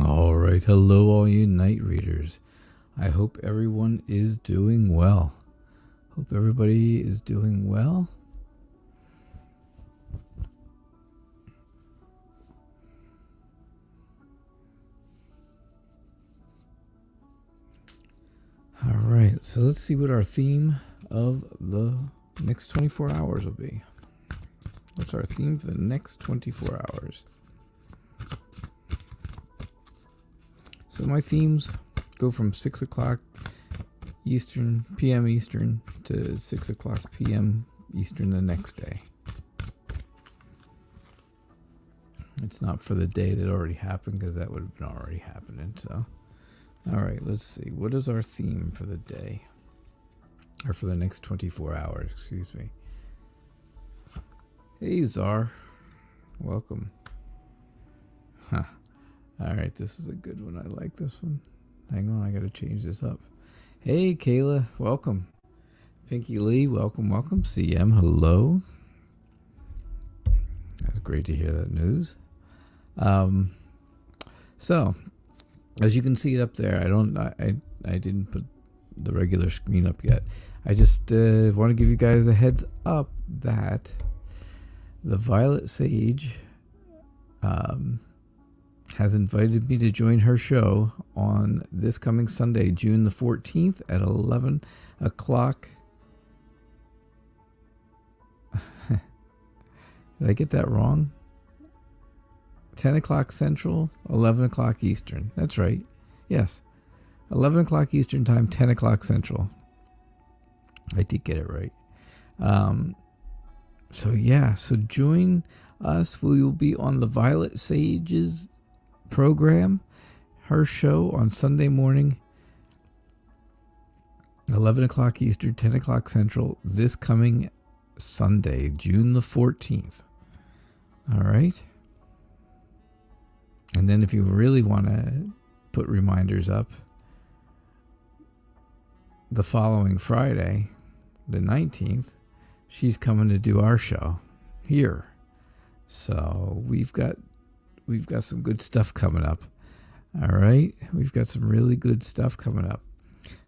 All right. Hello, all you night readers. I hope everyone is doing well. Hope everybody is doing well. All right. So let's see what our theme of the next 24 hours will be. What's our theme for the next 24 hours? So my themes go from 6 o'clock Eastern, p.m. Eastern, to 6 o'clock p.m. Eastern the next day. It's not for the day that already happened, because that would have been already happening. So, all right, let's see. What is our theme for the day? Or for the next 24 hours, excuse me. Hey, Czar. Welcome. Huh. All right, this is a good one. I like this one. Hang on, I got to change this up. Hey, Kayla. Welcome. Pinky Lee. Welcome, welcome. CM, hello. That's great to hear that news. So, as you can see it up there, I didn't put the regular screen up yet. I just want to give you guys a heads up that the Violet Sage has invited me to join her show on this coming Sunday, June the 14th at 11 o'clock. Did I get that wrong? 10 o'clock Central, 11 o'clock Eastern. That's right. Yes. 11 o'clock Eastern time, 10 o'clock Central. I did get it right. So join us. We will be on the Violet Sage's program, her show on Sunday morning, 11 o'clock Eastern, 10 o'clock Central, this coming Sunday, June the 14th. All right. And then if you really want to put reminders up, the following Friday, the 19th, she's coming to do our show here. So we've got some good stuff coming up. All right. We've got some really good stuff coming up.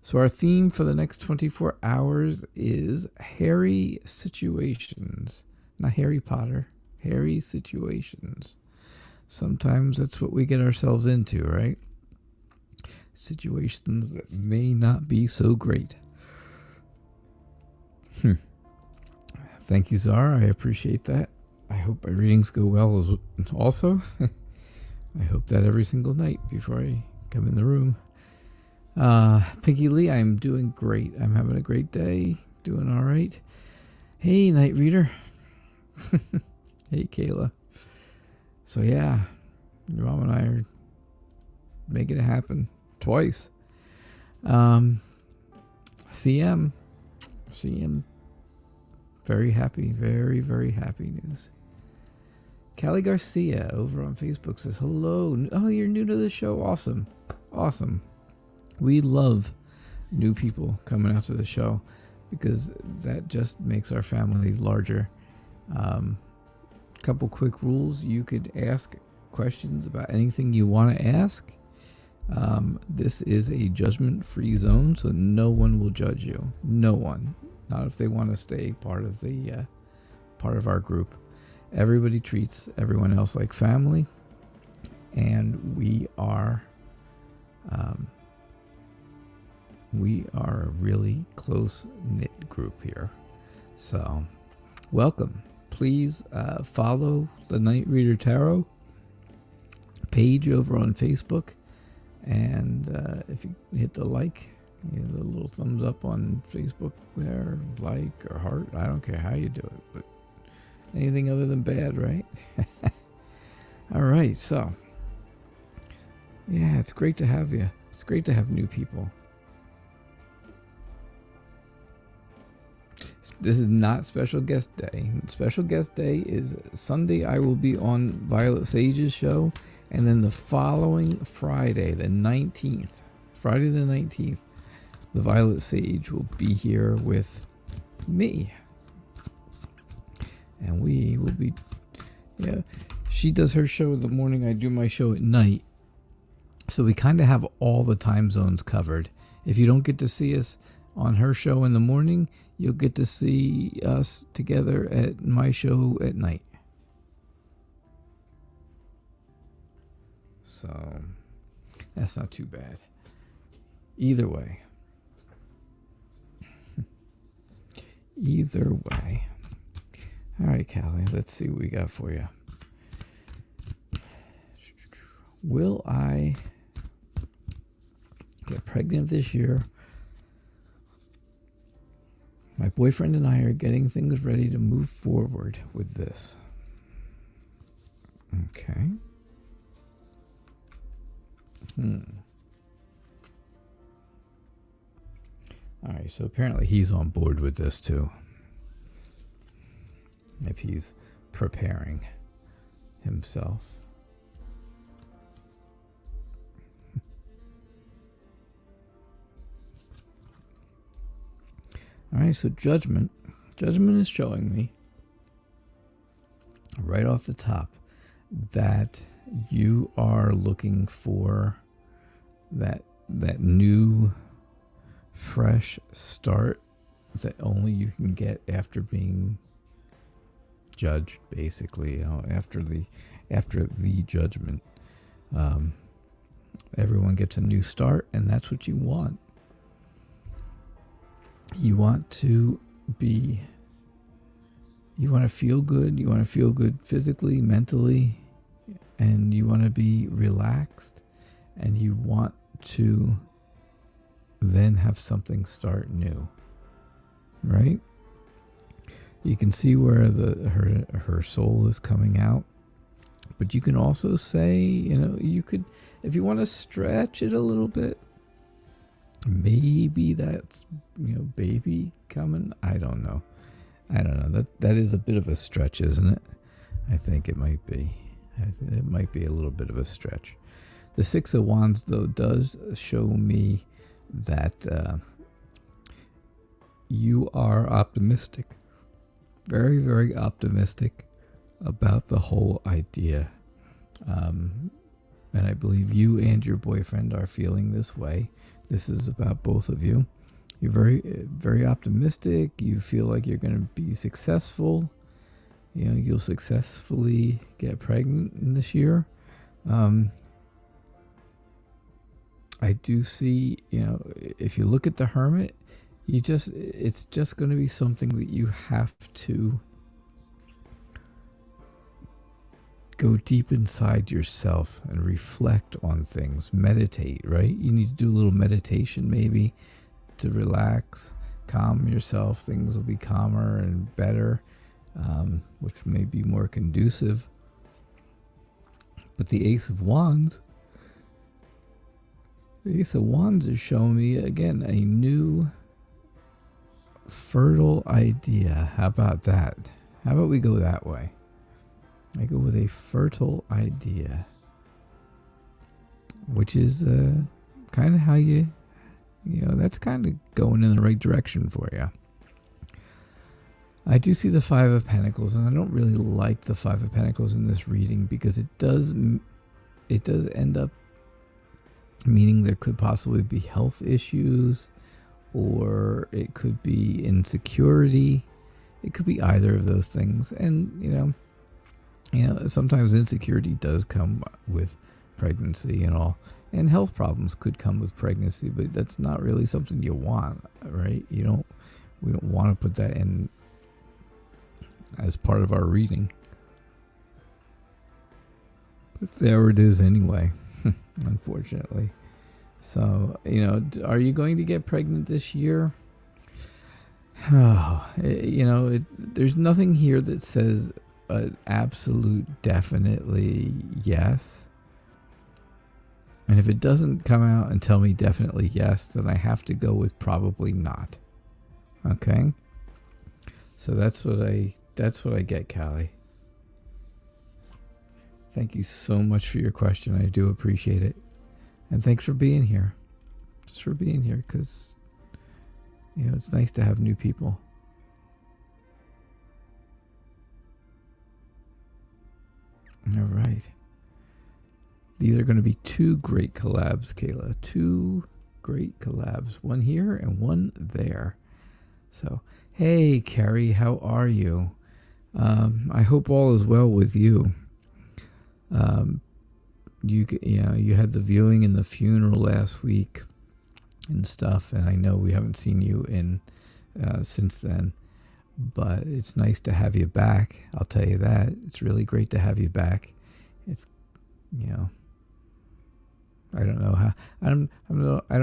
So our theme for the next 24 hours is hairy situations. Not Harry Potter. Hairy situations. Sometimes that's what we get ourselves into, right? Situations that may not be so great. Thank you, Zara. I appreciate that. I hope my readings go well also. I hope that every single night before I come in the room. Pinky Lee, I'm doing great. I'm having a great day. Doing all right. Hey, Night Reader. Hey, Kayla. So, yeah, your mom and I are making it happen twice. CM, very happy, very, very happy news. Callie Garcia over on Facebook says, hello. Oh, you're new to the show. Awesome. We love new people coming after the show because that just makes our family larger. Couple quick rules. You could ask questions about anything you want to ask. This is a judgment-free zone, so no one will judge you. No one. Not if they want to stay part of our group. Everybody treats everyone else like family, and we are a really close-knit group here. So, welcome. Please follow the Night Reader Tarot page over on Facebook, and if you hit the like, the little thumbs up on Facebook there, like or heart, I don't care how you do it, but anything other than bad, right? All right, so yeah, it's great to have you. It's great to have new people. This is not special guest day. Special guest day is Sunday. I will be on Violet Sage's show, and then the following Friday, the 19th, the Violet Sage will be here with me. And we will be, she does her show in the morning. I do my show at night. So we kind of have all the time zones covered. If you don't get to see us on her show in the morning, you'll get to see us together at my show at night. So that's not too bad. Either way. Either way. All right, Callie, let's see what we got for you. Will I get pregnant this year? My boyfriend and I are getting things ready to move forward with this. Okay. All right, so apparently he's on board with this too. If he's preparing himself. All right, so judgment. Judgment is showing me right off the top that you are looking for that new, fresh start that only you can get after being judged, basically, after the judgment. Everyone gets a new start, and that's what you want. You want to feel good. You want to feel good physically, mentally, and you want to be relaxed, and you want to then have something start new, right? You can see where her soul is coming out, but you can also say, you could, if you want to stretch it a little bit, maybe that's, baby coming. I don't know. That is a bit of a stretch, isn't it? I think it might be. It might be a little bit of a stretch. The Six of Wands, though, does show me that you are optimistic. Very, very optimistic about the whole idea. And I believe you and your boyfriend are feeling this way. This is about both of you. You're very, very optimistic. You feel like you're going to be successful. You'll successfully get pregnant this year. I do see, if you look at the Hermit, it's just going to be something that you have to go deep inside yourself and reflect on things. Meditate, right? You need to do a little meditation maybe to relax, calm yourself. Things will be calmer and better, which may be more conducive. But the Ace of Wands is showing me, again, a new fertile idea. How about that? How about we go that way? I go with a fertile idea, which is kind of how that's kind of going in the right direction for you. I do see the Five of Pentacles, and I don't really like the Five of Pentacles in this reading because it does end up meaning there could possibly be health issues, or it could be insecurity. It could be either of those things. And, sometimes insecurity does come with pregnancy and all. And health problems could come with pregnancy, but that's not really something you want, right? We don't want to put that in as part of our reading. But there it is anyway, unfortunately. So, are you going to get pregnant this year? Oh, there's nothing here that says an absolute definitely yes. And if it doesn't come out and tell me definitely yes, then I have to go with probably not. Okay? So that's what I get, Callie. Thank you so much for your question. I do appreciate it. And thanks for being here. Just for being here, because it's nice to have new people. All right. These are going to be 2 great collabs, Kayla. 2 great collabs. One here and one there. So, hey, Carrie, how are you? I hope all is well with you. You had the viewing and the funeral last week and stuff, and I know we haven't seen you in since then, but it's nice to have you back. I'll tell you that. It's really great to have you back. It's, I don't know how I don't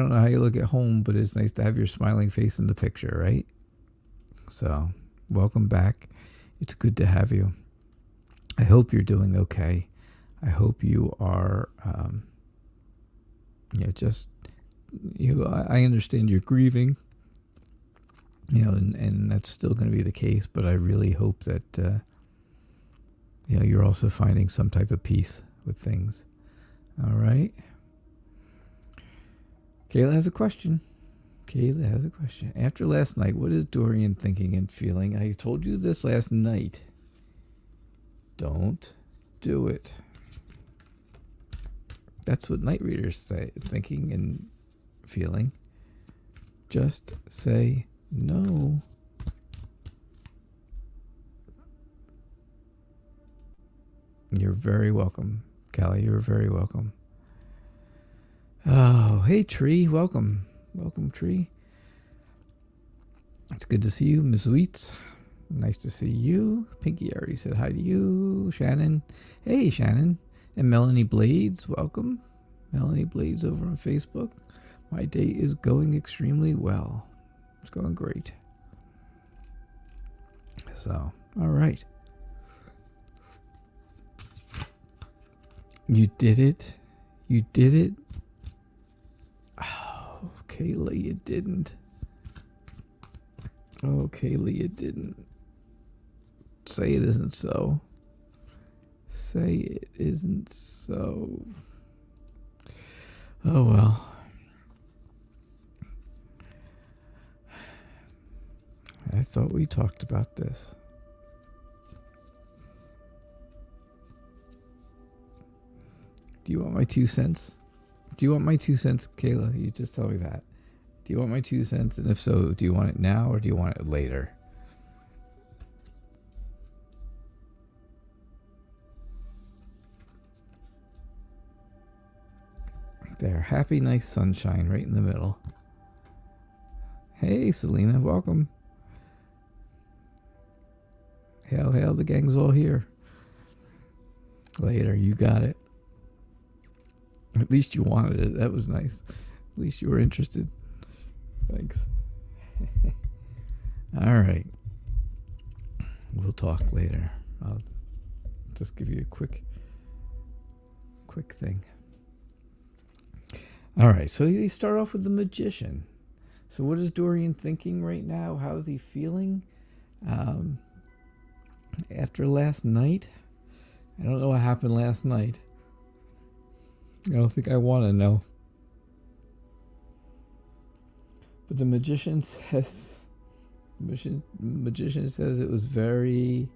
know how you look at home, but it's nice to have your smiling face in the picture, right? So, welcome back. It's good to have you. I hope you're doing okay. I hope you are, I understand you're grieving, and that's still going to be the case, but I really hope that, you're also finding some type of peace with things. All right. Kayla has a question. After last night, what is Dorian thinking and feeling? I told you this last night. Don't do it. That's what night readers say, thinking and feeling. Just say no. You're very welcome, Callie. You're very welcome. Oh, hey, Tree. Welcome. Welcome, Tree. It's good to see you, Ms. Wheats. Nice to see you. Pinky already said hi to you. Shannon. Hey, Shannon. And Melanie Blades. Welcome. Melanie Blades over on Facebook. My day is going extremely well. It's going great. So, all right. You did it. You did it. Oh, Kayla, you didn't. Oh, Kayla, you didn't. Say it isn't so. Say it isn't so. Oh, well. I thought we talked about this. Do you want my 2 cents? Do you want my 2 cents, Kayla? You just tell me that. Do you want my 2 cents? And if so, do you want it now or do you want it later? There. Happy, nice sunshine right in the middle. Hey, Selena. Welcome. Hail, hail. The gang's all here. Later. You got it. At least you wanted it. That was nice. At least you were interested. Thanks. All right. We'll talk later. I'll just give you a quick thing. All right. So you start off with the Magician. So what is Dorian thinking right now? How is he feeling? After last night? I don't know what happened last night. I don't think I want to know. But the Magician says, Magician says it was very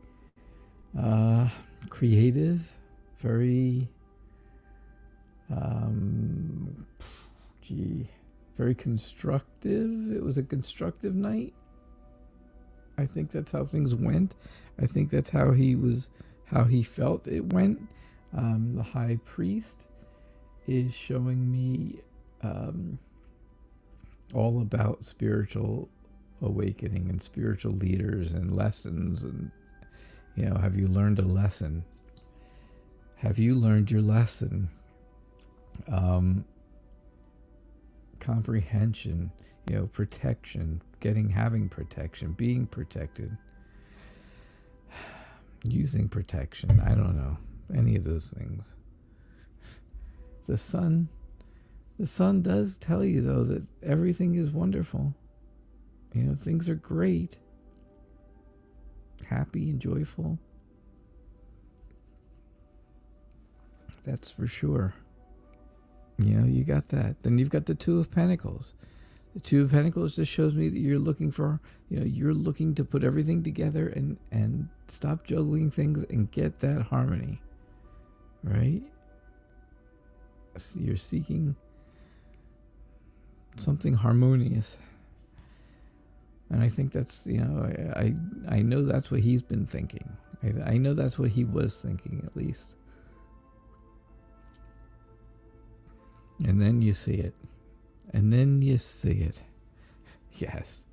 creative, very, very constructive. It was a constructive night. I think that's how things went. I think that's how he felt it went. The High Priest is showing me all about spiritual awakening and spiritual leaders and lessons. And, have you learned a lesson? Have you learned your lesson? Comprehension, protection, having protection, being protected, using protection. I don't know. Any of those things. The sun does tell you, though, that everything is wonderful. Things are great. Happy and joyful. That's for sure. You got that. Then you've got the Two of Pentacles. The Two of Pentacles just shows me that you're looking for, you're looking to put everything together and stop juggling things and get that harmony. Right? You're seeking something harmonious. And I think that's, I know that's what he's been thinking. I know that's what he was thinking, at least. And then you see it. And then you see it. Yes.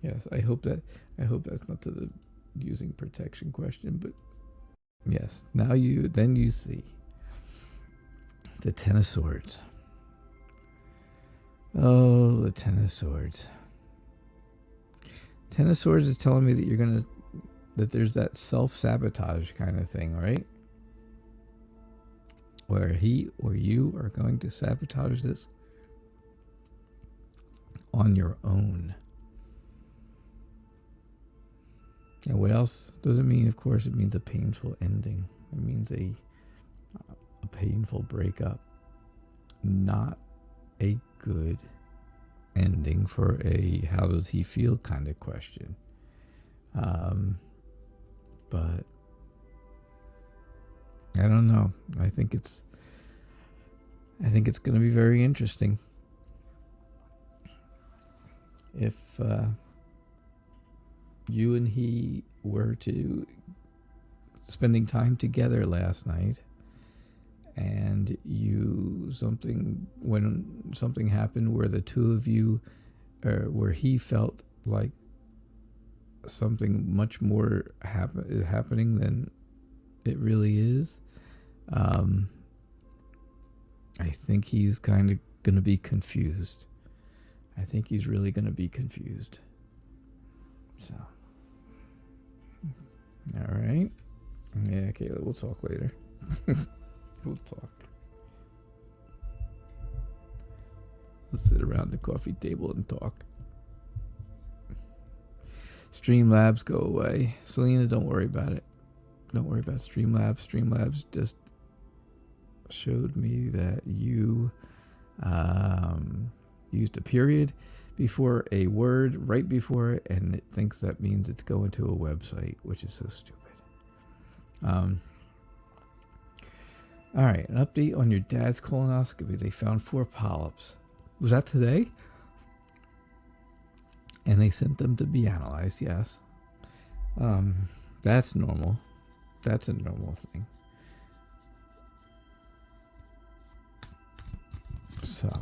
Yes, I hope that's not to the using protection question, but yes, then you see the Ten of Swords. Oh, the Ten of Swords. Ten of Swords is telling me that that there's that self-sabotage kind of thing, right? Where he or you are going to sabotage this on your own. And what else does it mean? Of course, it means a painful ending. It means a painful breakup. Not a good ending for a how does he feel kind of question. But I don't know. I think it's going to be very interesting if you and he were to spending time together last night, and when something happened where the two of you, where he felt like something much more is happening than it really is. I think he's kind of going to be confused. I think he's really going to be confused. So, all right. Yeah, Kayla, we'll talk later. We'll talk. Let's sit around the coffee table and talk. Streamlabs go away. Selena, don't worry about it. Don't worry about Streamlabs. Streamlabs just showed me that you used a period before a word right before it, and it thinks that means it's going to a website, which is so stupid. All right, an update on your dad's colonoscopy. They found 4 polyps. Was that today? And they sent them to be analyzed, yes. That's normal. That's a normal thing. So,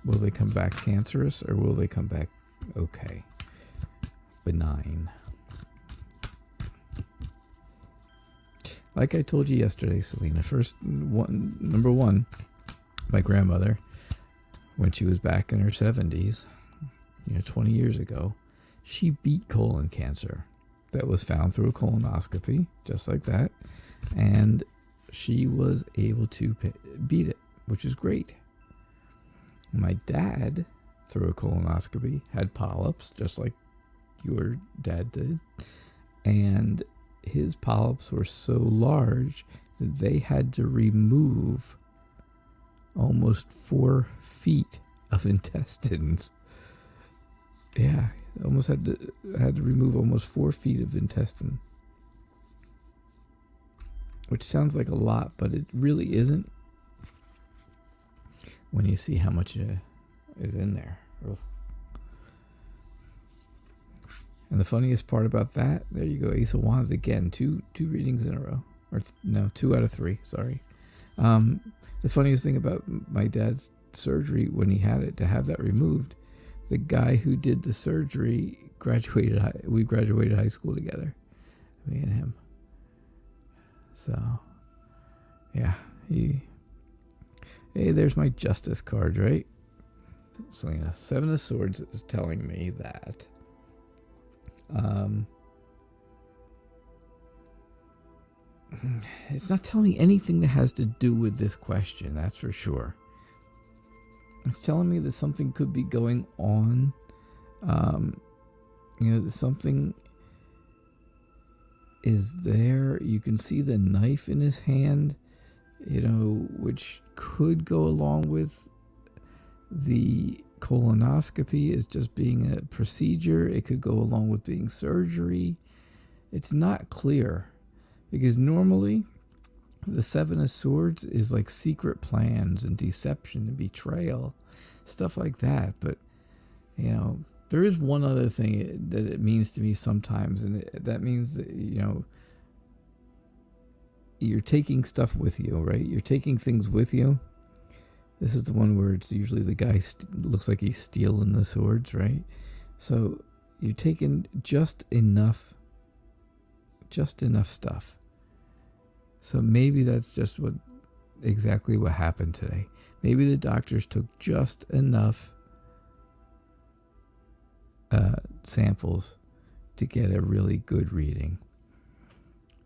will they come back cancerous or will they come back okay? Benign. Like I told you yesterday, Selena, number one, my grandmother, when she was back in her 70s, 20 years ago, she beat colon cancer that was found through a colonoscopy, just like that. And she was able to beat it, which is great. My dad, through a colonoscopy, had polyps, just like your dad did. And his polyps were so large that they had to remove almost 4 feet of intestines. Yeah, almost had to remove almost 4 feet of intestine. Which sounds like a lot, but it really isn't when you see how much is in there. Ugh. And the funniest part about that, there you go, Ace of Wands again, two readings in a row. Or no, 2 out of 3, sorry. The funniest thing about my dad's surgery when he had it, to have that removed, the guy who did the surgery we graduated high school together, me and him. So, yeah, hey, there's my justice card, right? Selena, 7 of Swords is telling me that it's not telling me anything that has to do with this question, that's for sure. It's telling me that something could be going on. Something is there. You can see the knife in his hand, which could go along with the colonoscopy as just being a procedure. It could go along with being surgery. It's not clear, because normally The Seven of Swords is like secret plans and deception and betrayal, stuff like that. But, you know, there is one other thing that it means to me sometimes, and that means that, you know, you're taking stuff with you, right? You're taking things with you. This is the one where it's usually the guy looks like he's stealing the swords, right? So you're taking just enough stuff. So maybe that's just exactly what happened today. Maybe the doctors took just enough samples to get a really good reading.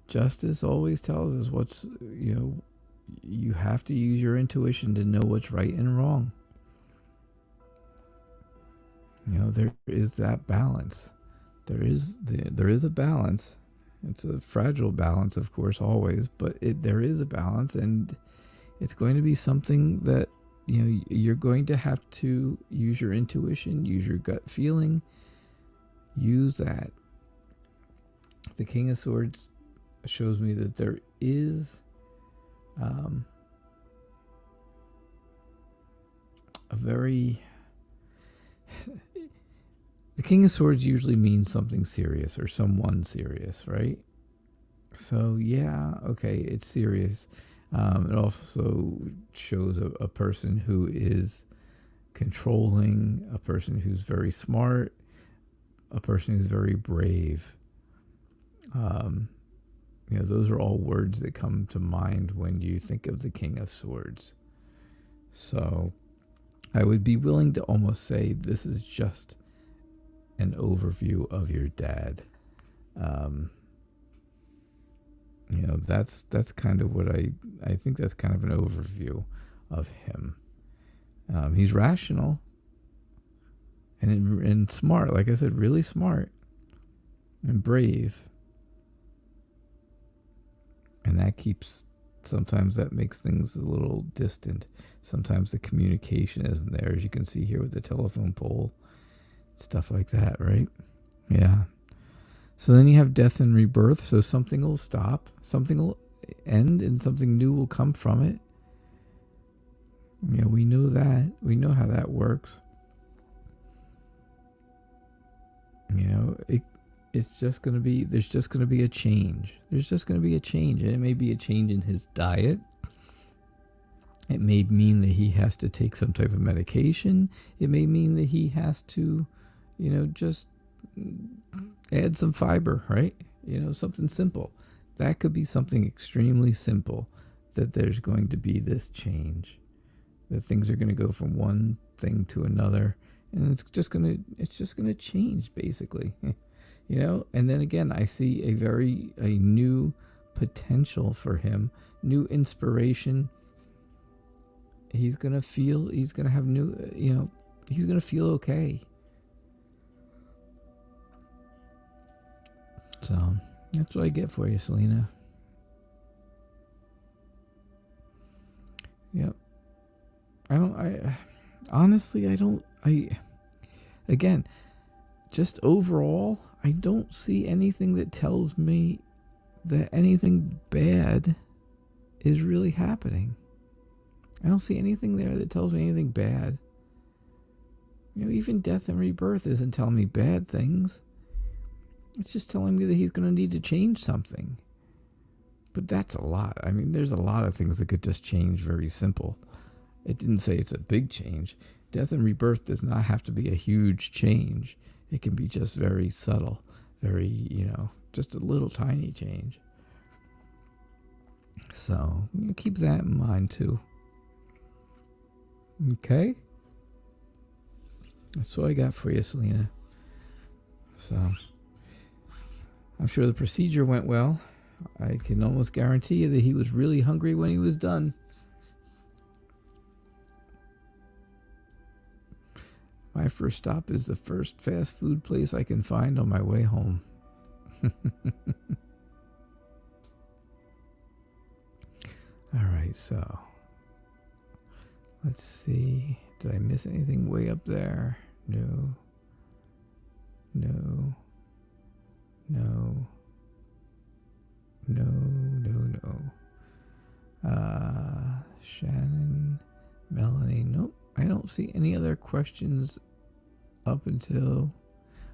Justice always tells us you have to use your intuition to know what's right and wrong. You know, there is that balance. There is a balance. It's a fragile balance, of course, always, but there is a balance, and it's going to be something that, you know, you're going to have to use your intuition, use your gut feeling, use that. The King of Swords shows me that there is the King of Swords usually means something serious or someone serious, right? So yeah, okay, it's serious. It also shows a person who is controlling, a person who's very smart, a person who's very brave. You know, those are all words that come to mind when you think of the King of Swords. So I would be willing to almost say this is just an overview of your dad. You know, that's kind of what I think that's kind of an overview of him. He's rational and smart, like I said, really smart and brave. And sometimes that makes things a little distant. Sometimes the communication isn't there, as you can see here with the telephone pole. Stuff like that, right? Yeah. So then you have death and rebirth. So something will stop, something will end, and something new will come from it. Yeah, we know that. We know how that works. You know, it's just going to be, there's just going to be a change. There's just going to be a change. And it may be a change in his diet. It may mean that he has to take some type of medication. It may mean that he has to, you know, just add some fiber, right? You know, something simple. That could be something extremely simple, that there's going to be this change. That things are going to go from one thing to another. And it's just going to change, basically. You know, and then again, I see a new potential for him, new inspiration. He's going to have new, you know, he's going to feel okay. So that's what I get for you, Selena. Yep. Again, just overall, I don't see anything that tells me that anything bad is really happening. I don't see anything there that tells me anything bad. You know, even death and rebirth isn't telling me bad things. It's just telling me that he's going to need to change something. But that's a lot. I mean, there's a lot of things that could just change very simple. It didn't say it's a big change. Death and rebirth does not have to be a huge change. It can be just very subtle, very, you know, just a little tiny change. So, you keep that in mind too. Okay? That's what I got for you, Selena. So, I'm sure the procedure went well. I can almost guarantee you that he was really hungry when he was done. My first stop is the first fast food place I can find on my way home. All right, so let's see. Did I miss anything way up there? No. Shannon, Melanie. Nope, I don't see any other questions up until...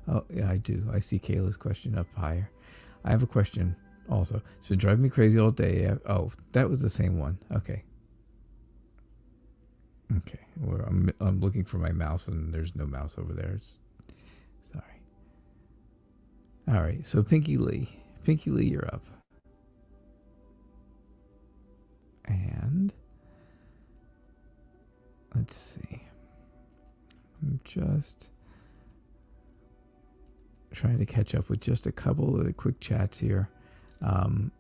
Oh, yeah, I do. I see Kayla's question up higher. I have a question also. It's been driving me crazy all day. Oh, that was the same one. Okay. Okay. Well, I'm looking for my mouse, and there's no mouse over there. Sorry. All right. So Pinky Lee. Pinky Lee, you're up. And let's see. I'm just trying to catch up with just a couple of the quick chats here. But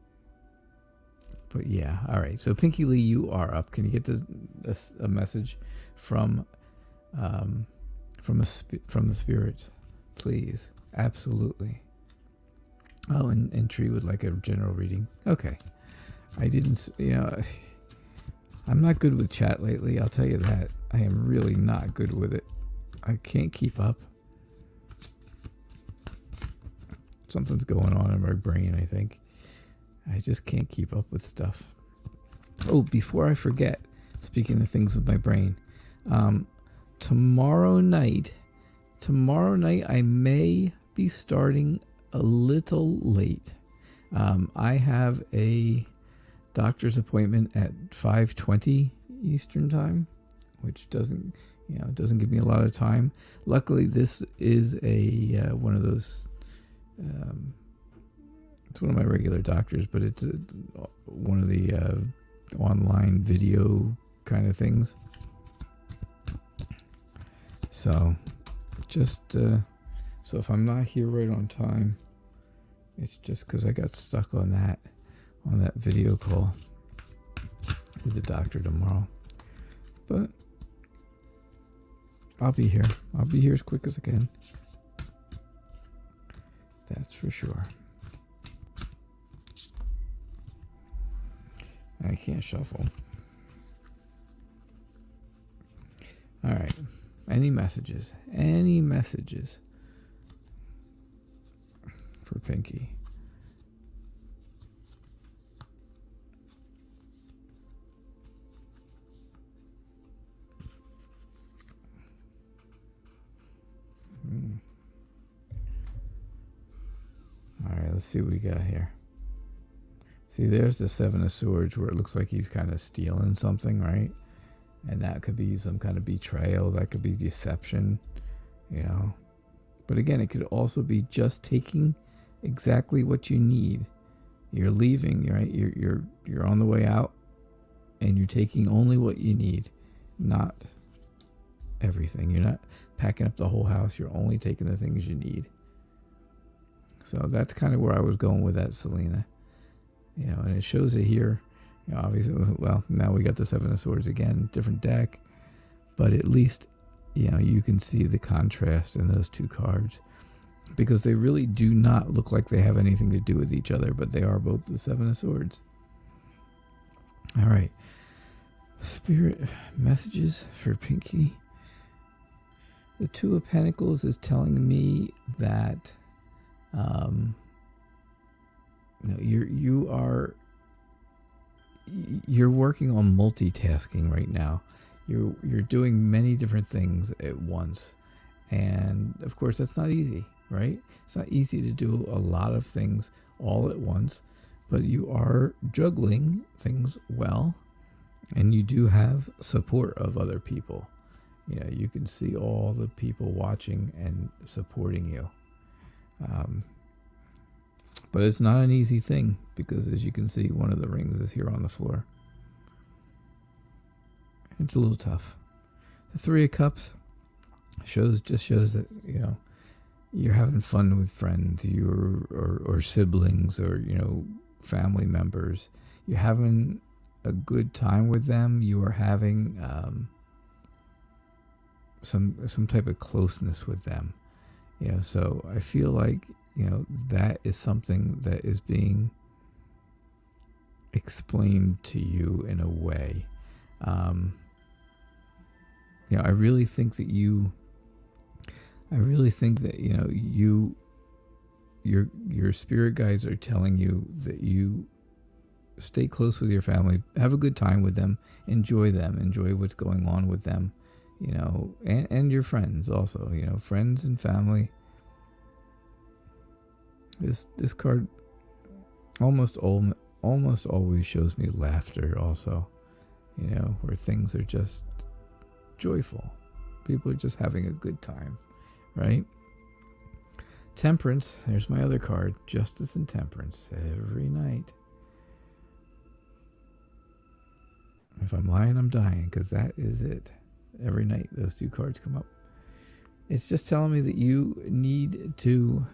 yeah, all right. So Pinky Lee, you are up. Can you get a message from the spirits, please? Absolutely. Oh, and Tree would like a general reading. Okay. I didn't, I'm not good with chat lately. I'll tell you that. I am really not good with it. I can't keep up. Something's going on in my brain, I think. I just can't keep up with stuff. Oh, before I forget, speaking of things with my brain, tomorrow night I may be starting a little late. I have a doctor's appointment at 5:20 Eastern time, which doesn't give me a lot of time. Luckily, this is a one of those. It's one of my regular doctors, but it's one of the online video kind of things. So, so if I'm not here right on time, it's just because I got stuck on that video call with the doctor tomorrow. But I'll be here. I'll be here as quick as I can. That's for sure. I can't shuffle. All right. Any messages? Any messages for Pinky? All right, let's see what we got here. See, there's the Seven of Swords where it looks like he's kind of stealing something, right? And that could be some kind of betrayal. That could be deception, But again, it could also be just taking exactly what you need. You're leaving, right? You're on the way out, and you're taking only what you need, not everything. You're not packing up the whole house. You're only taking the things you need. So that's kind of where I was going with that, Selena. And it shows it here. Obviously, well, now we got the Seven of Swords again, different deck. But at least, you can see the contrast in those two cards. Because they really do not look like they have anything to do with each other, but they are both the Seven of Swords. All right. Spirit messages for Pinky. The Two of Pentacles is telling me that you're working on multitasking right now. You're doing many different things at once, and of course that's not easy, right? It's not easy to do a lot of things all at once, but you are juggling things well, and you do have support of other people. You can see all the people watching and supporting you. But it's not an easy thing because, as you can see, one of the rings is here on the floor. It's a little tough. The Three of Cups shows that you're having fun with friends, or siblings, or family members. You're having a good time with them. You are having some type of closeness with them. So I feel like that is something that is being explained to you in a way. I really think that your spirit guides are telling you that you stay close with your family, have a good time with them, enjoy what's going on with them, and your friends also, friends and family. This card almost always shows me laughter also, where things are just joyful. People are just having a good time, right? Temperance, there's my other card, Justice and Temperance, every night. If I'm lying, I'm dying, because that is it. Every night, those two cards come up. It's just telling me that you need to,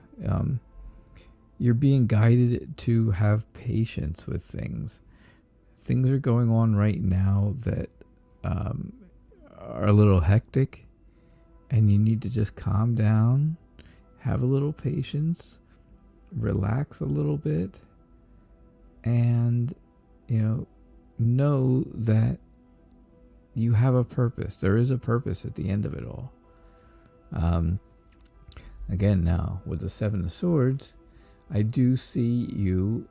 you're being guided to have patience with things. Things are going on right now that are a little hectic, and you need to just calm down, have a little patience, relax a little bit, and, know that you have a purpose. There is a purpose at the end of it all. Again, now, with the Seven of Swords, I do see you,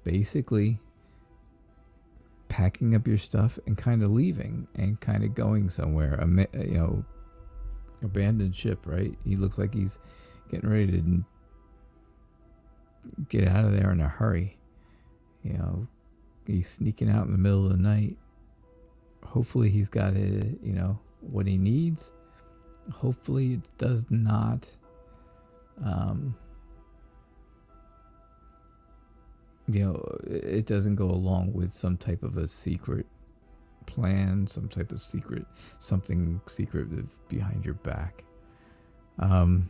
basically packing up your stuff and kind of leaving and kind of going somewhere, abandoned ship, right? He looks like he's getting ready to get out of there in a hurry. He's sneaking out in the middle of the night. Hopefully he's got what he needs. Hopefully it does not it doesn't go along with some type of a secret plan, something secretive behind your back. And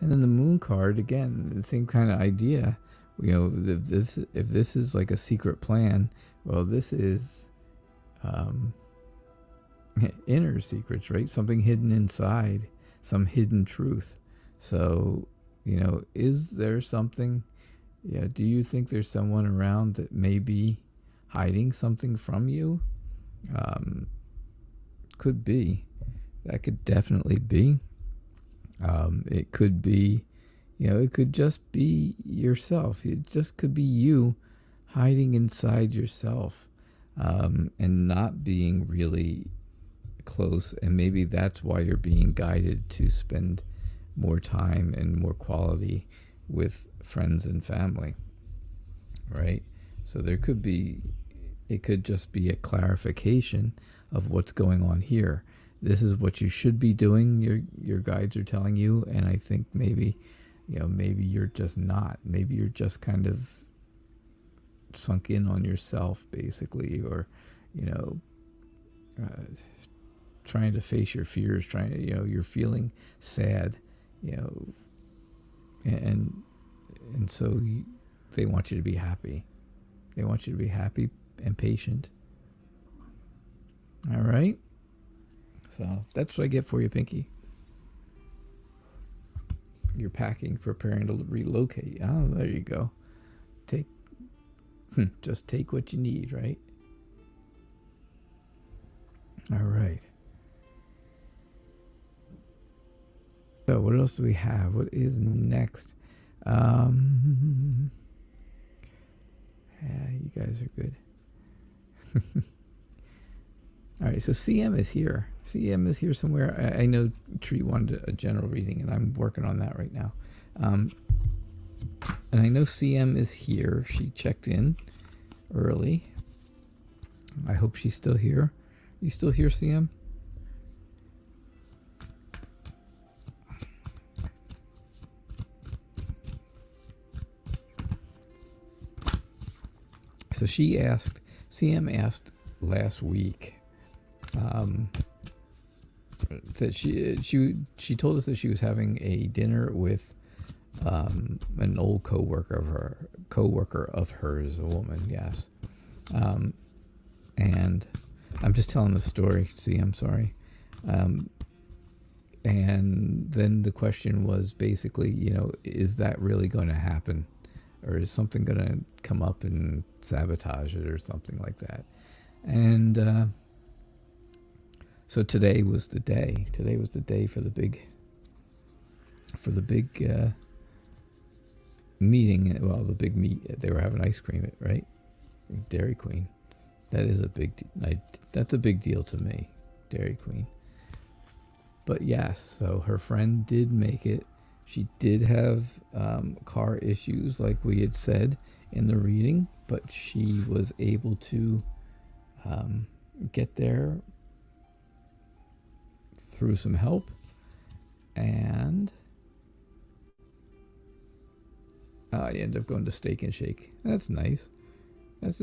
then the Moon card, again, the same kind of idea. If this is like a secret plan, well, this is inner secrets, right? Something hidden inside, some hidden truth. So, is there something? Do you think there's someone around that may be hiding something from you? Could be. That could definitely be. It could be, it could just be yourself. It just could be you hiding inside yourself, and not being really close. And maybe that's why you're being guided to spend more time and more quality with friends and family, right? So it could just be a clarification of what's going on here. This is what you should be doing, your guides are telling you, and I think maybe you're just not. Maybe you're just kind of sunk in on yourself, basically, or, trying to face your fears, you're feeling sad, and so they want you to be happy. They want you to be happy and patient. All right? So that's what I get for you, Pinky. You're packing, preparing to relocate. Oh, there you go. Just take what you need, right? All right. So what else do we have? What is next? Yeah, you guys are good. All right, so CM is here. CM is here somewhere. I know Tree wanted a general reading, and I'm working on that right now. And I know CM is here. She checked in early. I hope she's still here. You still here, CM? So CM asked last week that she told us that she was having a dinner with an old coworker of hers, a woman, yes. And I'm just telling the story. See, I'm sorry. And then the question was basically, is that really going to happen? Or is something going to come up and sabotage it or something like that? And so today was the day. Today was the day for the big meeting, well, the big meet, they were having ice cream at, right? Dairy Queen. That is a that's a big deal to me, Dairy Queen. But yes, so her friend did make it. She did have car issues, like we had said in the reading, but she was able to get there through some help. And you end up going to Steak and Shake. That's nice. That's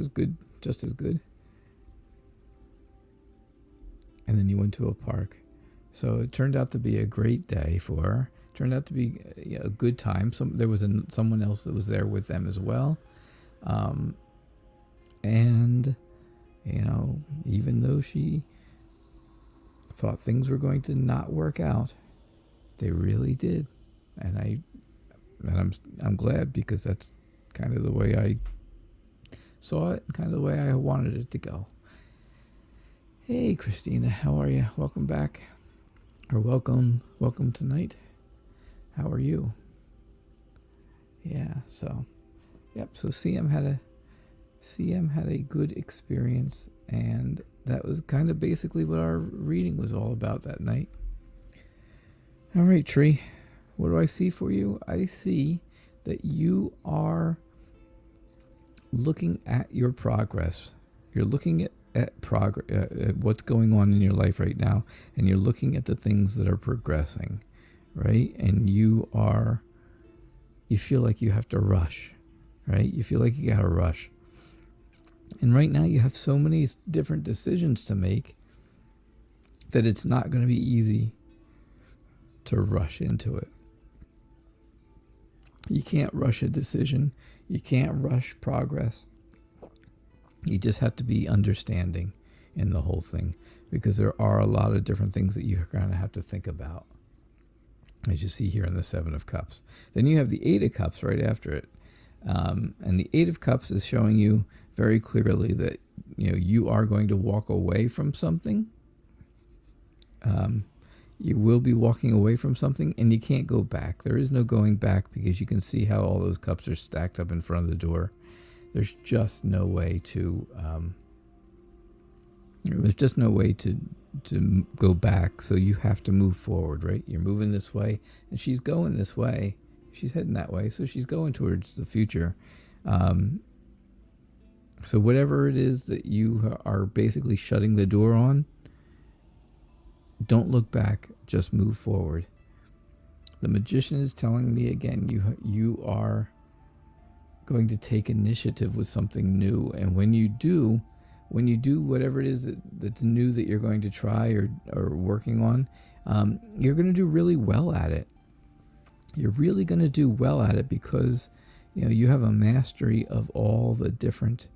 just as good. And then you went to a park. So it turned out to be a great day for her. Turned out to be a good time. There was someone else that was there with them as well. And, even though she thought things were going to not work out, they really did. And I'm glad, because that's kind of the way I saw it, kind of the way I wanted it to go. Hey, Christina, how are you? Welcome back. Or welcome tonight. How are you? Yeah, so CM had a good experience, and that was kind of basically what our reading was all about that night. All right, Tree, what do I see for you? I see that you are looking at your progress. You're looking at progress, at what's going on in your life right now, and you're looking at the things that are progressing, right? And you feel like you have to rush, right? You feel like you gotta rush. And right now you have so many different decisions to make that it's not going to be easy to rush into it. You can't rush a decision. You can't rush progress. You just have to be understanding in the whole thing, because there are a lot of different things that you're going to have to think about, as you see here in the Seven of Cups. Then you have the Eight of Cups right after it. And the Eight of Cups is showing you very clearly that you are going to walk away from something. You will be walking away from something, and you can't go back. There is no going back, because you can see how all those cups are stacked up in front of the door. There's just no way to go back. So you have to move forward, right? You're moving this way, and she's going this way. She's heading that way, so she's going towards the future. So whatever it is that you are basically shutting the door on, don't look back, just move forward. The Magician is telling me again, you are going to take initiative with something new. And when you do whatever it is that's new that you're going to try or working on, you're going to do really well at it. You're really going to do well at it, because you have a mastery of all the different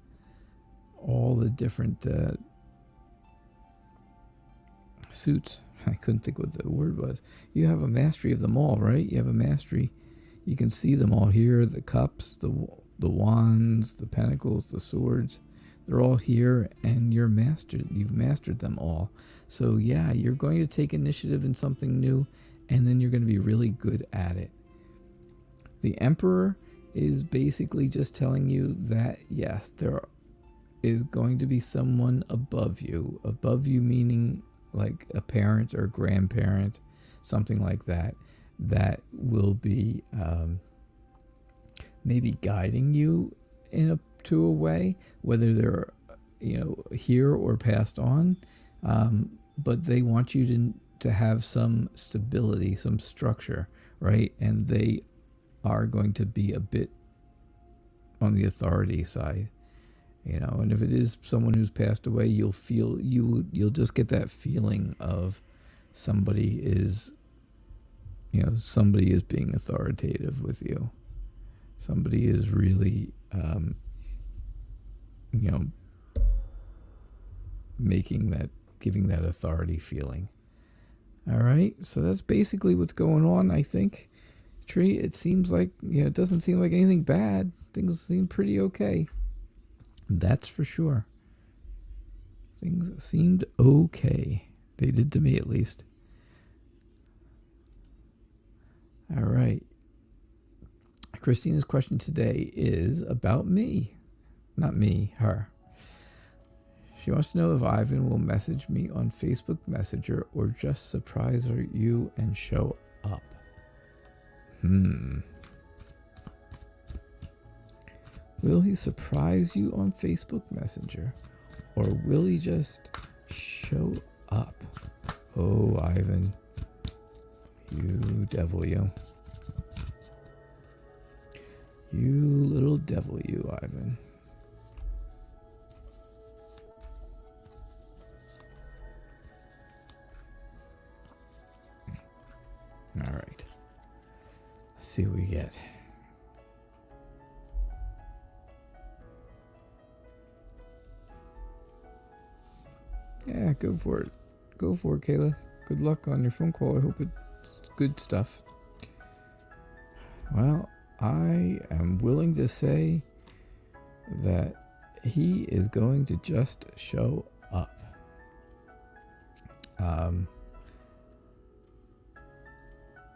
suits. I couldn't think what the word was. You have a mastery of them all, right? You have a mastery. You can see them all here. The cups, the wands, the pentacles, the swords. They're all here, and you've mastered them all. So yeah, you're going to take initiative in something new, and then you're going to be really good at it. The Emperor is basically just telling you that, yes, there is going to be someone above you. Above you meaning like a parent or grandparent, something like that, that will be maybe guiding you to a way, whether they're here or passed on, but they want you to have some stability, some structure, right? And they are going to be a bit on the authority side, and if it is someone who's passed away, you'll just get that feeling of somebody is being authoritative with you. Somebody is really giving that authority feeling. All right, so that's basically what's going on, I think. Tree, it seems like, it doesn't seem like anything bad. Things seem pretty okay. That's for sure. Things seemed okay. They did to me, at least. All right. Christina's question today is about me. Not me, her. She wants to know if Ivan will message me on Facebook Messenger or just surprise you and show up. Will he surprise you on Facebook Messenger or will he just show up? Oh, Ivan. You devil, you. You little devil, you, Ivan. All right. Let's see what we get. Yeah, go for it. Go for it, Kayla. Good luck on your phone call. I hope it's good stuff. Well, I am willing to say that he is going to just show up. And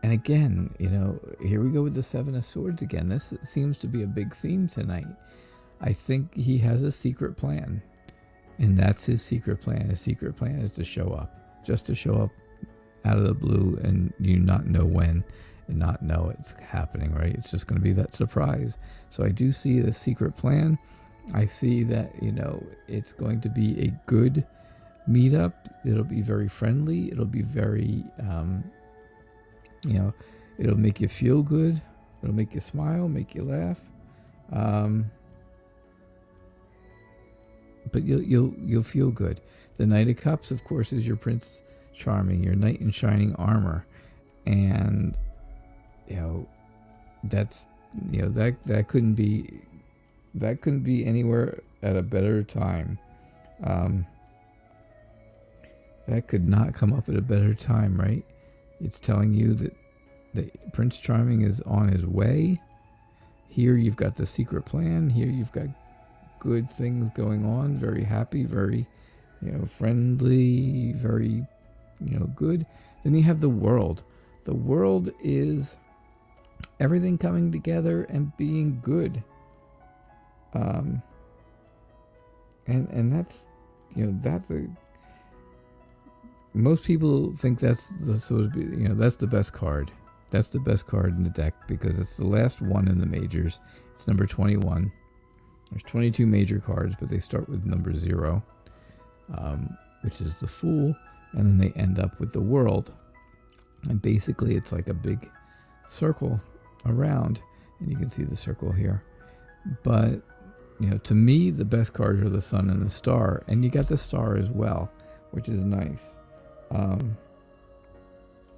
again, here we go with the Seven of Swords again. This seems to be a big theme tonight. I think he has a secret plan. And that's his secret plan. His secret plan is to show up. Just to show up out of the blue and you not know when and not know it's happening, right? It's just going to be that surprise. So I do see the secret plan. I see that, it's going to be a good meetup. It'll be very friendly. It'll be very, it'll make you feel good. It'll make you smile, make you laugh. But you'll feel good. The Knight of Cups, of course, is your Prince Charming, your knight in shining armor, and that's that couldn't be anywhere at a better time. That could not come up at a better time, right? It's telling you that Prince Charming is on his way. Here you've got the secret plan. Here you've got good things going on. Very happy, very, friendly, very, good. Then you have the world. The world is everything coming together and being good. And that's, that's most people think that's that's the best card. That's the best card in the deck because it's the last one in the majors. It's number 21. There's 22 major cards, but they start with number 0, which is the Fool, and then they end up with the World. And basically, it's like a big circle around, and you can see the circle here. But, to me, the best cards are the Sun and the Star, and you got the Star as well, which is nice.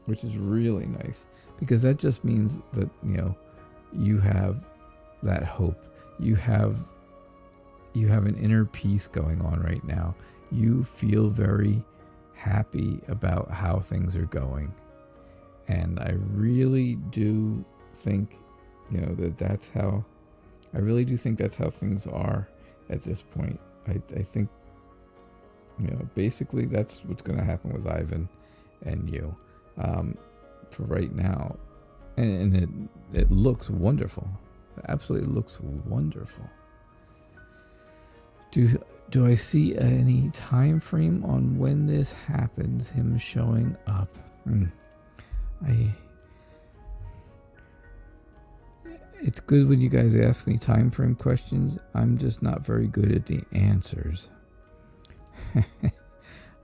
Which is really nice, because that just means that, you have that hope. You have an inner peace going on right now. You feel very happy about how things are going. And I really do think, that's how things are at this point. I think, basically that's what's going to happen with Ivan and you, for right now. And it looks wonderful. It absolutely looks wonderful. Do I see any time frame on when this happens, him showing up? It's good when you guys ask me time frame questions. I'm just not very good at the answers.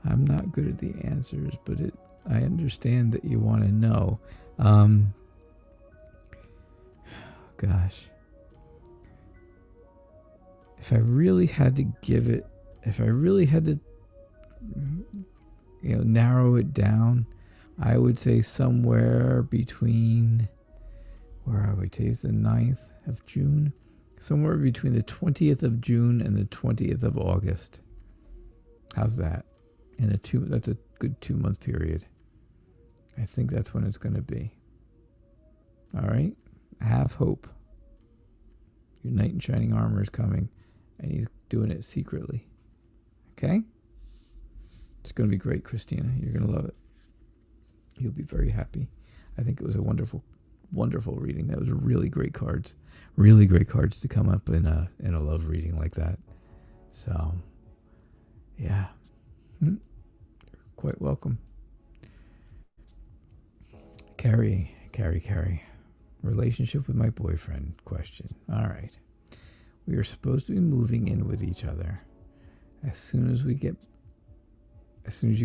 I'm not good at the answers, but I understand that you want to know. Gosh. If I really had to narrow it down, I would say somewhere between, where are we? Today's the 9th of June. Somewhere between the 20th of June and the 20th of August. How's that? That's a good 2-month period. I think that's when it's going to be. All right? Have hope. Your knight in shining armor is coming, and he's doing it secretly. Okay? It's going to be great, Christina. You're going to love it. You'll be very happy. I think it was a wonderful, wonderful reading. That was really great cards. Really great cards to come up in a love reading like that. So, yeah. You're quite welcome. Carrie. Relationship with my boyfriend? Question. All right. We are supposed to be moving in with each other as soon as you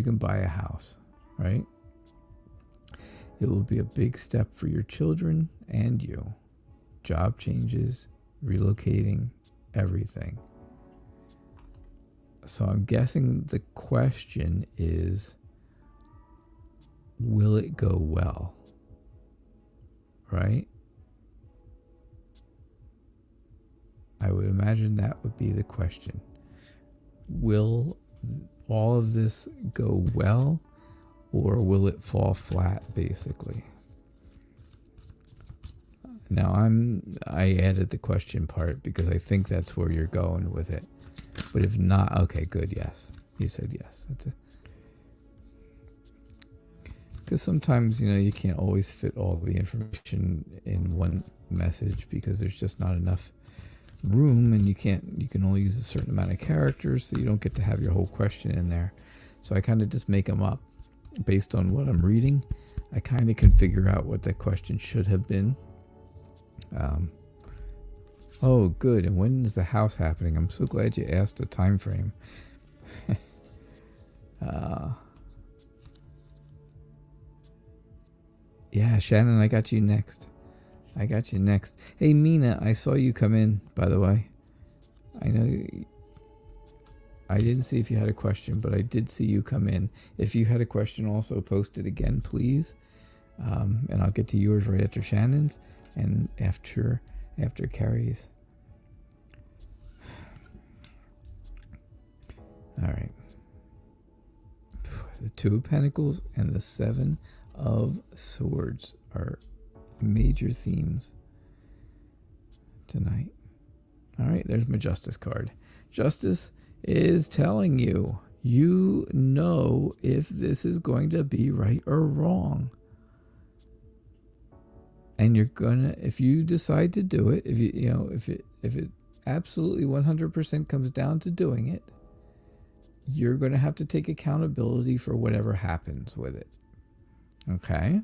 can buy a house, right? It will be a big step for your children and you. Job changes, relocating, everything. So I'm guessing the question is, will it go well? Right? I would imagine that would be the question. Will all of this go well, or will it fall flat, basically? Now, I added the question part because I think that's where you're going with it. But if not, okay, good, yes. You said yes. Because sometimes, you can't always fit all the information in one message because there's just not enough room, and you can only use a certain amount of characters, so you don't get to have your whole question in there. So I kind of just make them up based on what I'm reading. I kind of can figure out what that question should have been. Oh, good. And when is the house happening? I'm so glad you asked the time frame. Yeah, Shannon, I got you next. Hey, Mina, I saw you come in, by the way. I know I didn't see if you had a question, but I did see you come in. If you had a question, also post it again, please. And I'll get to yours right after Shannon's and after Carrie's. All right. The Two of Pentacles and the Seven of Swords are major themes tonight. All right, there's my Justice card. Justice is telling you, if this is going to be right or wrong. And you're gonna, if you decide to do it, if it absolutely 100% comes down to doing it, you're going to have to take accountability for whatever happens with it. Okay?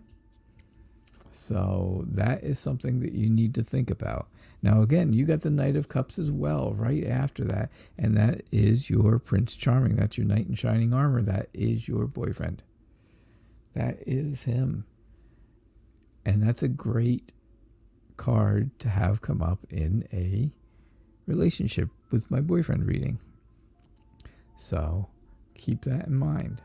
So that is something that you need to think about. Now, again, you got the Knight of Cups as well right after that. And that is your Prince Charming. That's your Knight in Shining Armor. That is your boyfriend. That is him. And that's a great card to have come up in a relationship with my boyfriend reading. So keep that in mind.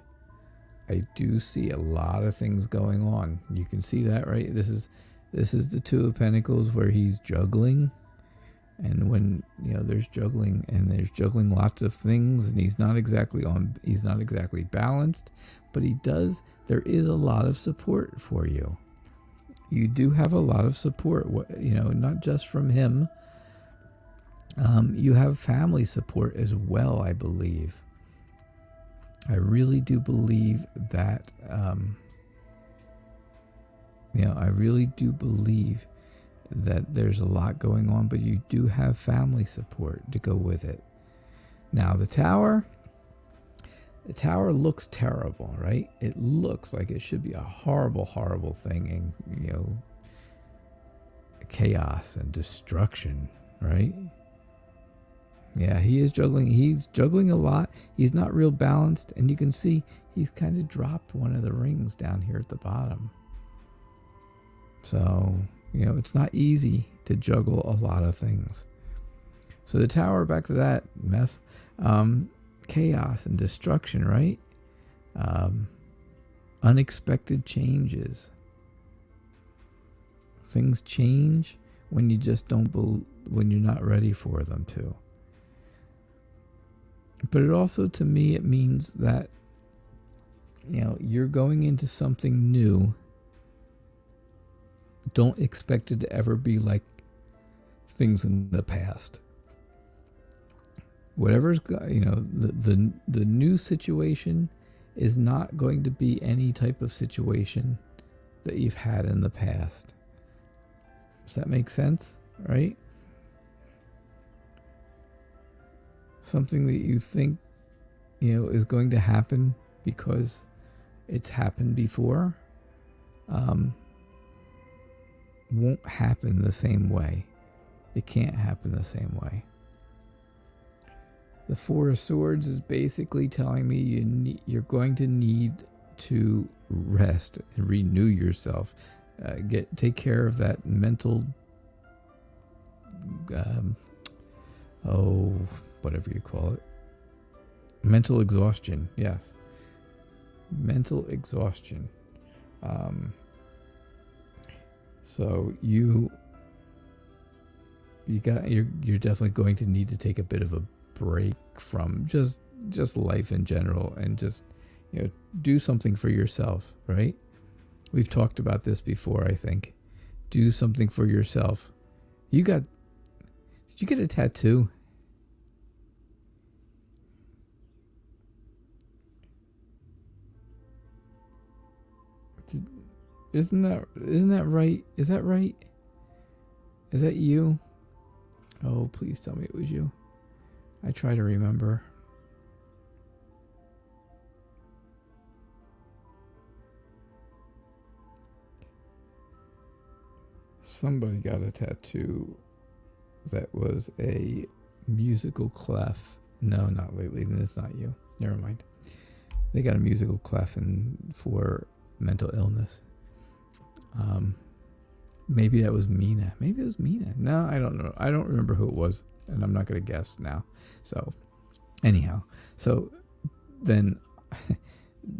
I do see a lot of things going on. You can see that, right? This is the Two of Pentacles where he's juggling. And when, there's juggling and there's juggling lots of things, and he's not exactly balanced, but there is a lot of support for you. You do have a lot of support, not just from him. You have family support as well, I believe. I really do believe that, I really do believe that there's a lot going on, but you do have family support to go with it. Now, the Tower looks terrible, right? It looks like it should be a horrible, horrible thing, and, chaos and destruction, right? Yeah, he is juggling. He's juggling a lot. He's not real balanced, and you can see he's kind of dropped one of the rings down here at the bottom. So, it's not easy to juggle a lot of things. So the Tower, back to that mess, chaos and destruction, right? Unexpected changes. Things change when you just when you're not ready for them to. But it also, to me, it means that, you're going into something new. Don't expect it to ever be like things in the past. Whatever's, the new situation is not going to be any type of situation that you've had in the past. Does that make sense? Right? Something that you think, is going to happen because it's happened before, won't happen the same way. It can't happen the same way. The Four of Swords is basically telling me you're going to need to rest and renew yourself. Take care of that mental, whatever you call it. Mental exhaustion. Yes. Mental exhaustion. So you're definitely going to need to take a bit of a break from just life in general, and just do something for yourself, right? We've talked about this before, I think. Do something for yourself. Did you get a tattoo? Isn't that right? Is that right? Is that you? Oh, please tell me it was you. I try to remember. Somebody got a tattoo that was a musical clef. No, not lately. It's not you. Never mind. They got a musical clef for mental illness. Maybe that was Mina. Maybe it was Mina. No, I don't know. I don't remember who it was, and I'm not going to guess now. So, anyhow. So, then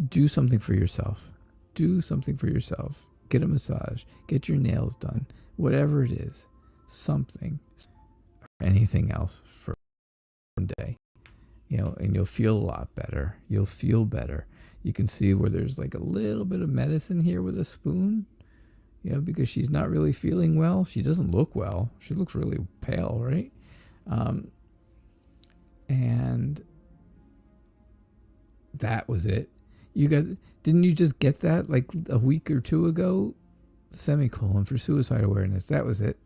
do something for yourself. Do something for yourself. Get a massage. Get your nails done. Whatever it is. Something. Anything else for one day. And you'll feel a lot better. You'll feel better. You can see where there's like a little bit of medicine here with a spoon. Because she's not really feeling well. She doesn't look well. She looks really pale, right? And that was it. Didn't you just get that like a week or two ago? Semicolon for suicide awareness. That was it.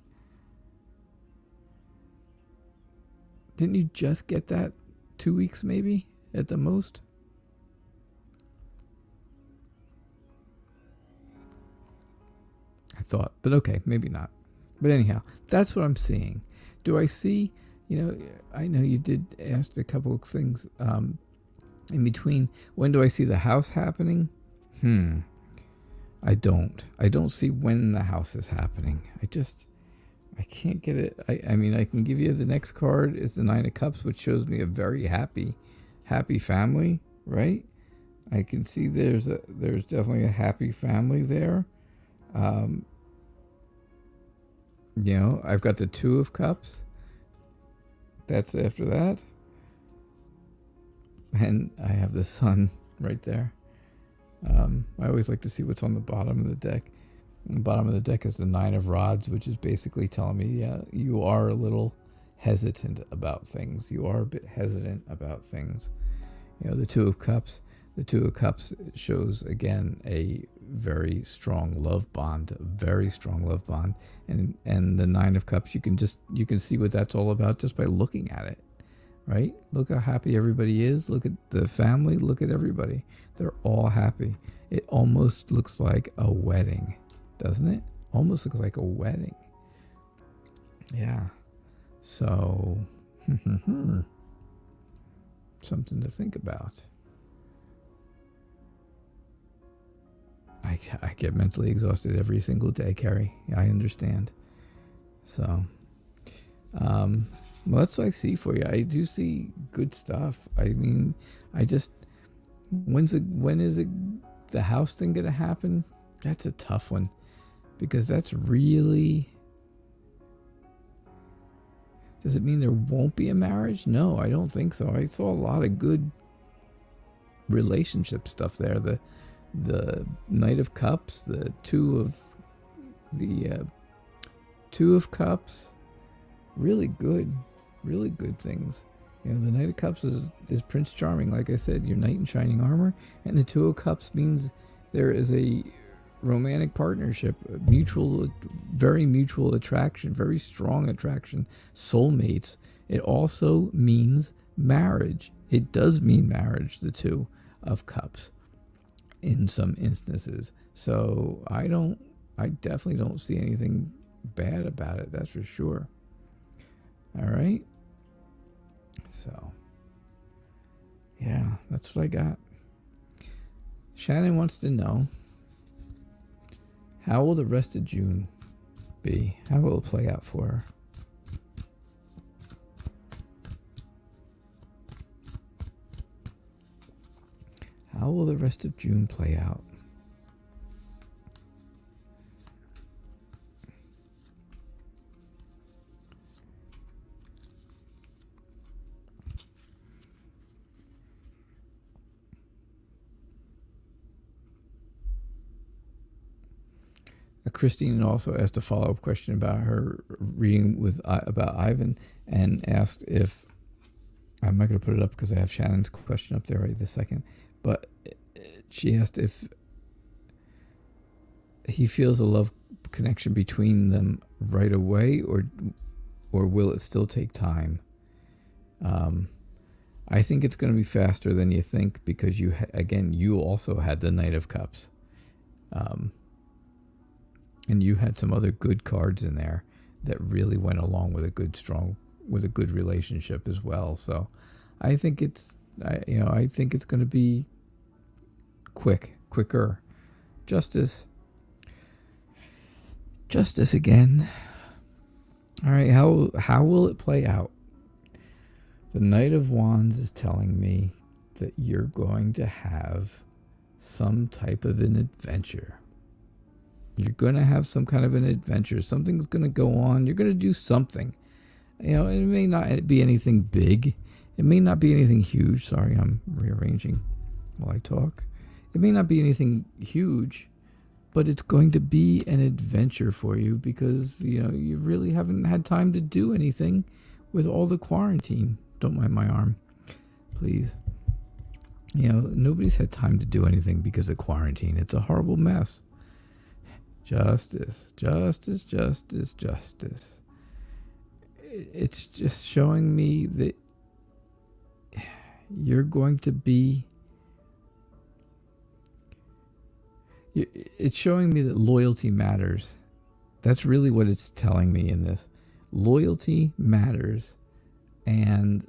Didn't you just get that 2 weeks maybe at the most? I thought, but okay, maybe not. But anyhow, that's what I'm seeing. Do I see, I know you did ask a couple of things in between. When do I see the house happening? I don't see when the house is happening. I can't get it. I mean, I can give you the next card is the Nine of Cups, which shows me a very happy family, right? I can see there's definitely a happy family there. I've got the Two of Cups. That's after that. And I have the Sun right there. I always like to see what's on the bottom of the deck. The bottom of the deck is the Nine of Rods, which is basically telling me, you are a little hesitant about things. You are a bit hesitant about things. The Two of Cups. The Two of Cups shows, again, a very strong love bond, and the Nine of Cups, you can see what that's all about just by looking at it, right? Look how happy everybody is. Look at the family. Look at everybody. They're all happy. It almost looks like a wedding, doesn't it? Almost looks like a wedding. Yeah. So, something to think about. I get mentally exhausted every single day, Carrie. I understand. So, well, that's what I see for you. I do see good stuff. I mean, when is the house thing going to happen? That's a tough one, because that's really, does it mean there won't be a marriage? No, I don't think so. I saw a lot of good relationship stuff there. The Knight of Cups, the Two of Cups, really good things. The Knight of Cups is Prince Charming, like I said, your knight in shining armor, and the Two of Cups means there is a romantic partnership, mutual, very mutual attraction, very strong attraction, soulmates. It also means marriage. It does mean marriage, the Two of Cups, in some instances. So I definitely don't see anything bad about it, that's for sure. All right. So, yeah, that's what I got. Shannon wants to know, how will the rest of June be? How will it play out for her? How will the rest of June play out? Christine also asked a follow-up question about her reading with about Ivan, and asked if, I'm not going to put it up because I have Shannon's question up there right this second, but she asked if he feels a love connection between them right away, or will it still take time? I think it's going to be faster than you think, because you also had the Knight of Cups. And you had some other good cards in there that really went along with a good relationship as well. So I think I think it's going to be quicker. Justice again. All right, how will it play out? The Knight of Wands is telling me that you're going to have some type of an adventure. You're going to have some kind of an adventure. Something's going to go on. You're going to do something. It may not be anything big. It may not be anything huge. Sorry, I'm rearranging while I talk. It may not be anything huge, but it's going to be an adventure for you, because, you really haven't had time to do anything with all the quarantine. Don't mind my arm, please. Nobody's had time to do anything because of quarantine. It's a horrible mess. Justice. It's just showing me that you're going to be... It's showing me that loyalty matters. That's really what it's telling me in this. Loyalty matters. And,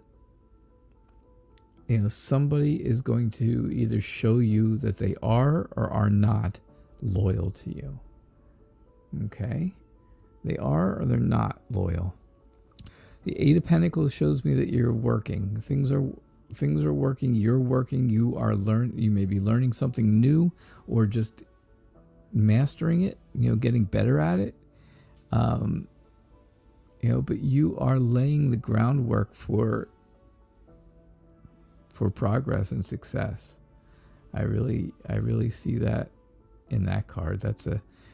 somebody is going to either show you that they are or are not loyal to you. Okay? They are or they're not loyal. The Eight of Pentacles shows me that you're working. Things are working. You're working. You may be learning something new, or just mastering it. Getting better at it. But you are laying the groundwork for progress and success. I really see that in that card.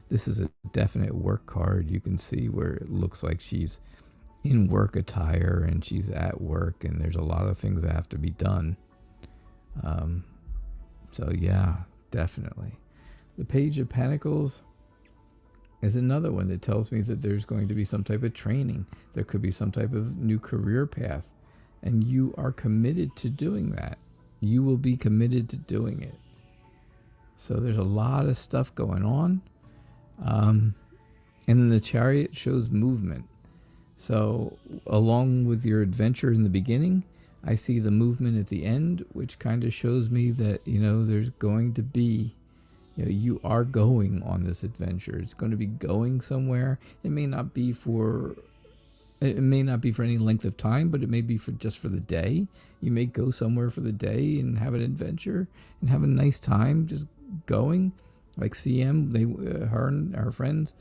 This is a definite work card. You can see where it looks like she's in work attire and she's at work, and there's a lot of things that have to be done. So yeah, definitely. The Page of Pentacles is another one that tells me that there's going to be some type of training. There could be some type of new career path, and you are committed to doing that. You will be committed to doing it. So there's a lot of stuff going on. And then the Chariot shows movement. So along with your adventure in the beginning, I see the movement at the end, which kind of shows me that, there's going to be, you are going on this adventure. It's going to be going somewhere. It may not be for any length of time, but it may be for the day. You may go somewhere for the day and have an adventure and have a nice time just going. Like CM, her and her friends,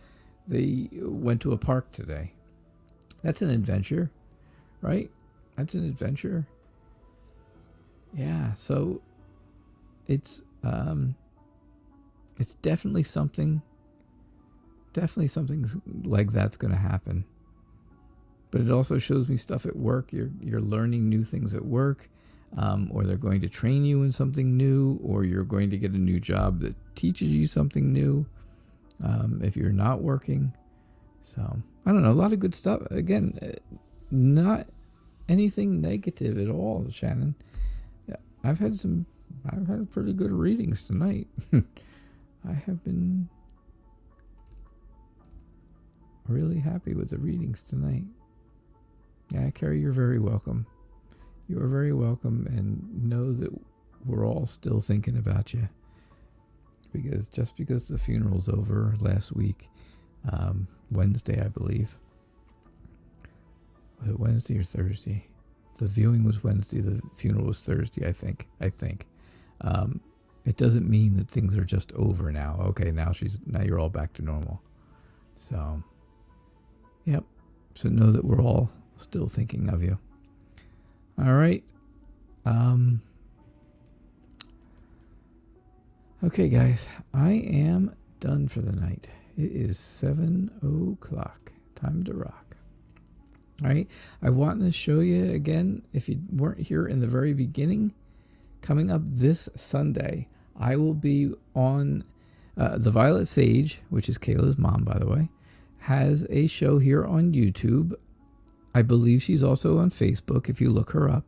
they went to a park today. That's an adventure, right? That's an adventure. Yeah, so it's definitely something like that's going to happen. But it also shows me stuff at work. You're learning new things at work, or they're going to train you in something new, or you're going to get a new job that teaches you something new. if you're not working. So, I don't know, a lot of good stuff. Again, not anything negative at all, Shannon. Yeah, I've had pretty good readings tonight. I have been really happy with the readings tonight. Yeah, Carrie, you're very welcome. You are very welcome, and know that we're all still thinking about you. Because the funeral's over last week, Wednesday, I believe. Was it Wednesday or Thursday? The viewing was Wednesday. The funeral was Thursday, I think. It doesn't mean that things are just over now. Okay, now you're all back to normal. So, yep. So know that we're all still thinking of you. All right. Okay, guys. I am done for the night. It is 7:00. Time to rock. All right. I want to show you again, if you weren't here in the very beginning, coming up this Sunday, I will be on the Violet Sage, which is Kayla's mom, by the way, has a show here on YouTube. I believe she's also on Facebook if you look her up.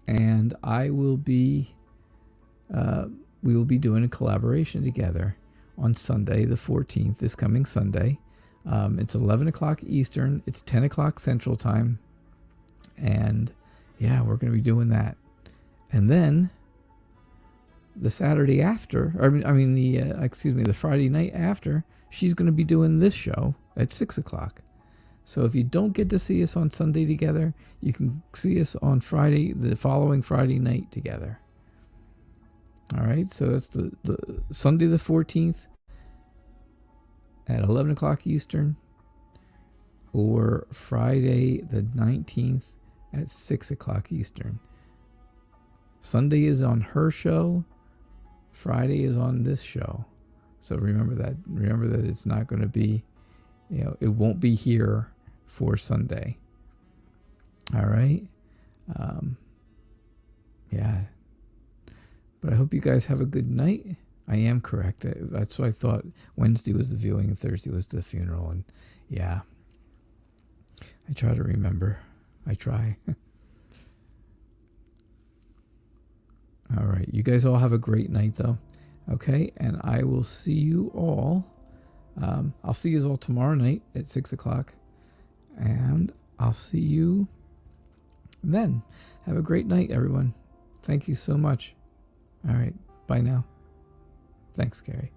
And I will be, we will be doing a collaboration together on Sunday, the 14th, this coming Sunday. It's 11 o'clock Eastern. It's 10 o'clock Central Time. And yeah, we're going to be doing that. And then the Saturday after, the Friday night after, she's going to be doing this show at 6 o'clock. So if you don't get to see us on Sunday together, you can see us on Friday, the following Friday night together. All right, so that's the Sunday the 14th at 11 o'clock Eastern, or Friday the 19th at 6 o'clock Eastern. Sunday is on her show. Friday is on this show. So remember that. Remember that it's not going to be, it won't be here for Sunday. All right. Yeah. But I hope you guys have a good night. I am correct. That's what I thought. Wednesday was the viewing and Thursday was the funeral. And yeah, I try to remember. I try. All right. You guys all have a great night, though. Okay. And I will see you all. I'll see you all tomorrow night at 6 o'clock. And I'll see you then. Have a great night, everyone. Thank you so much. All right. Bye now. Thanks, Carrie.